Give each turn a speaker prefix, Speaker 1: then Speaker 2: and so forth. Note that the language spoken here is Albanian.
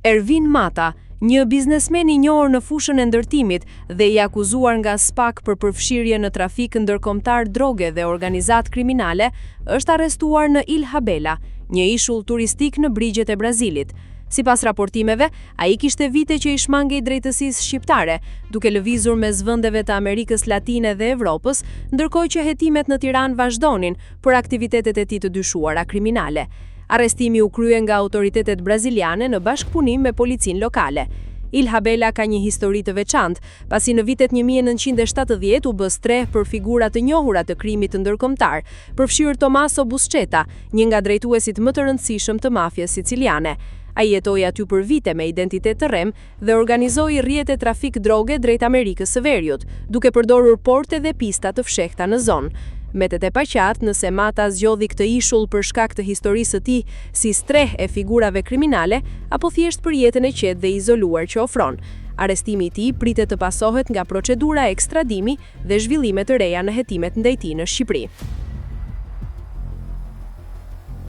Speaker 1: Ervin Mata, një biznesmen I njohur në fushën e ndërtimit dhe I akuzuar nga SPAK për përfshirje në trafik ndërkombëtar droge dhe organizat kriminale, është arrestuar në Ilha Bela, një ishull turistik në brigjet e Brazilit. Sipas raportimeve, ai kishte vite që I shmangej drejtësisë shqiptare, duke lëvizur mes vendeve të Amerikës Latine dhe Evropës, ndërkohë që hetimet në Tiranë vazhdonin për aktivitetet e tij të dyshuara kriminale. Arrestimi u krye nga autoritetet braziliane në bashkëpunim me policinë lokale. Ilha Bela ka një histori të veçantë, pasi në vitet 1970 u bë streh për figura të njohura të krimit ndërkombëtar, përfshirë Tommaso Buscetta, një nga drejtuesit më të rëndësishëm të mafjes siciliane. Ai jetoi aty për vite me identitet të rrem dhe organizoi rrjete trafik droge drejt Amerikës së Veriut, duke përdorur porte dhe pista të fshehta në zonë. Metet e paqartë nëse Mata zgjodhi këtë ishull për shkak të historisë së tij si streh e figurave kriminale apo thjesht për jetën e qetë dhe izoluar që ofron. Arrestimi I tij pritet të pasohet nga procedura ekstradimi dhe zhvillime të reja në hetimet ndaj tij në Shqipëri.